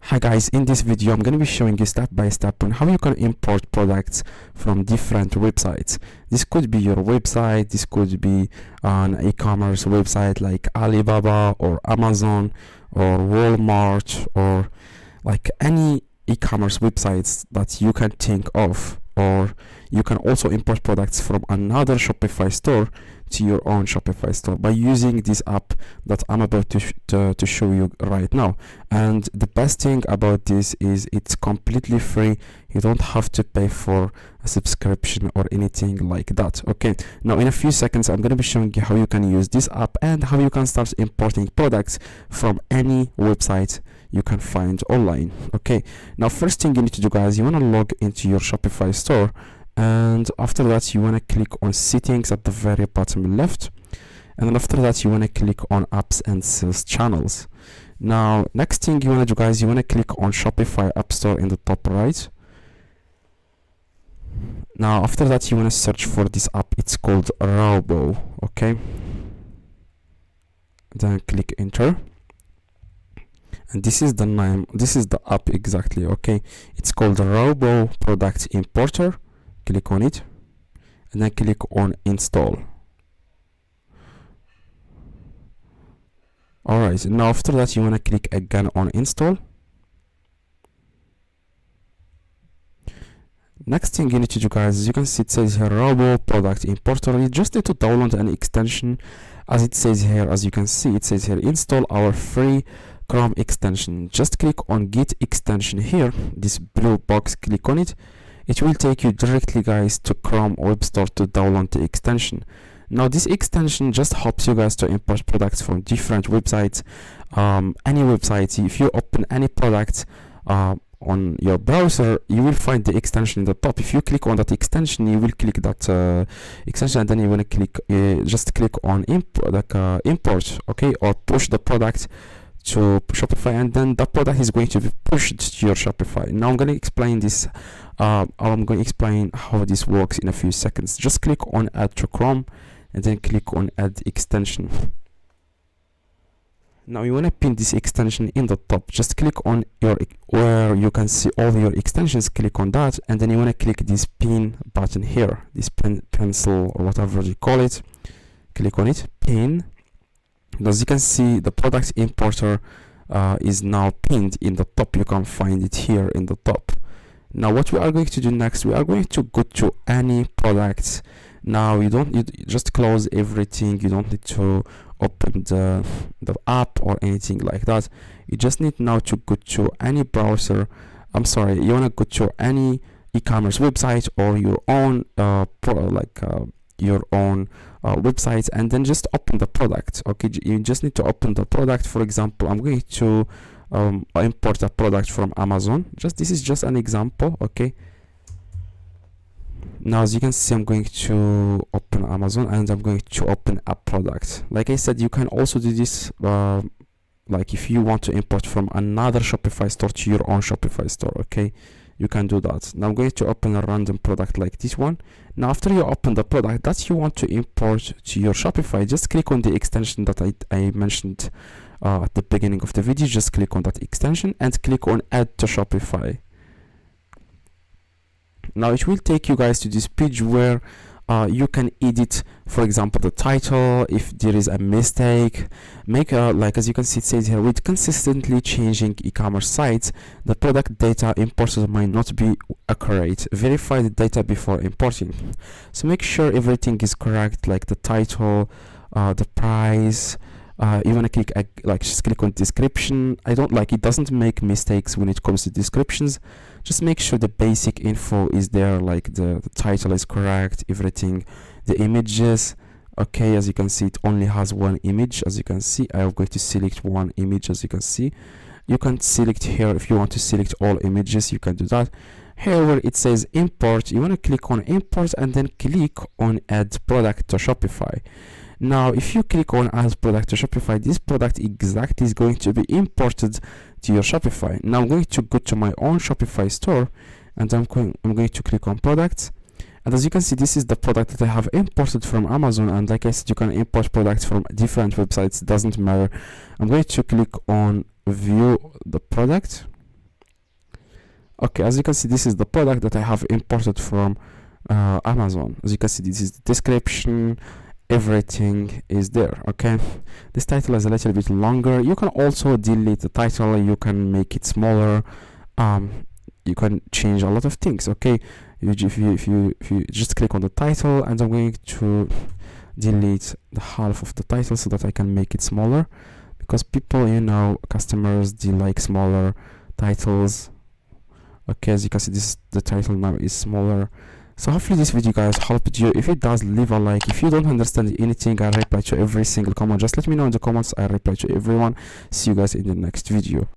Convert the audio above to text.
Hi guys, in this video I'm going to be showing you step by step on how you can import products from different websites. This could be your website, this could be an e-commerce website like Alibaba or Amazon or Walmart, or like any e-commerce websites that you can think of. Or you can also import products from another Shopify store to your own Shopify store by using this app that I'm about to show you right now. And the best thing about this is it's completely free. You don't have to pay for a subscription or anything like that. Okay, now in a few seconds I'm going to be showing you how you can use this app and how you can start importing products from any website you can find online. Okay, now first thing you need to do, guys, you want to log into your Shopify store, and after that you want to click on settings at the very bottom left, and then after that you want to click on apps and sales channels. Now next thing you want to do, guys, you want to click on Shopify App Store in the top right. Now after that you want to search for this app, it's called Robo. Okay, then click enter. And this is the name, this is the app exactly. Okay, it's called Robo Product Importer. Click on it and then click on install. Alright, now after that you want to click again on install. Next thing you need to do, guys, as you can see, it says here Robo Product Importer. You just need to download an extension, as it says here. As you can see, it says here install our free Chrome extension. Just click on get extension here, this blue box, click on it. It will take you directly, guys, to Chrome Web Store to download the extension. Now this extension just helps you guys to import products from different websites, any website. If you open any product on your browser, you will find the extension in the top. If you click on that extension, you will click that extension, and then you want to click just click on import, okay, or push the product to Shopify, and then the product is going to be pushed to your Shopify. Now I'm going to explain this. I'm going to explain how this works in a few seconds. Just click on add to Chrome and then click on add extension. Now you want to pin this extension in the top. Just click on your where you can see all your extensions, click on that, and then you want to click this pin button here, this pencil or whatever you call it. Click on it, pin. As you can see, the product importer is now pinned in the top. You can find it here in the top. Now what we are going to do next, we are going to go to any product. Now you just close everything. You don't need to open the app or anything like that. You just need now to go to any browser. I'm sorry, you want to go to any e-commerce website or your own your own website, and then just open the product. Okay, you just need to open the product. For example, I'm going to import a product from Amazon. This is just an example. Okay, now as you can see, I'm going to open Amazon and I'm going to open a product. Like I said, you can also do this like if you want to import from another Shopify store to your own Shopify store. Okay, you can do that. Now I'm going to open a random product like this one. Now after you open the product that you want to import to your Shopify, just click on the extension that I mentioned at the beginning of the video. Just click on that extension and click on add to Shopify. Now it will take you guys to this page where you can edit, for example, the title. If there is a mistake, make like as you can see, it says here, with consistently changing e-commerce sites, the product data imported might not be accurate. Verify the data before importing. So make sure everything is correct, like the title, the price. You want to click just click on description. It doesn't make mistakes when it comes to descriptions. Just make sure the basic info is there, like the title is correct, everything, the images. Okay, as you can see, it only has one image. As you can see, I'm going to select one image. As you can see, you can select here. If you want to select all images, you can do that. Here where it says import, you want to click on import and then click on add product to Shopify. Now if you click on add product to Shopify, this product exactly is going to be imported to your Shopify. Now I'm going to go to my own Shopify store and I'm going to click on products, and as you can see, this is the product that I have imported from Amazon. And like I said, you can import products from different websites, doesn't matter. I'm going to click on view the product. Okay, as you can see, this is the product that I have imported from Amazon. As you can see, this is the description, everything is there. Okay, this title is a little bit longer. You can also delete the title, you can make it smaller, you can change a lot of things. Okay, if you just click on the title, and I'm going to delete the half of the title so that I can make it smaller, because people, customers, they like smaller titles. Okay, as you can see, the title now is smaller. So hopefully this video, guys, helped you. If it does, leave a like. If you don't understand anything, I reply to every single comment. Just let me know in the comments. I reply to everyone. See you guys in the next video.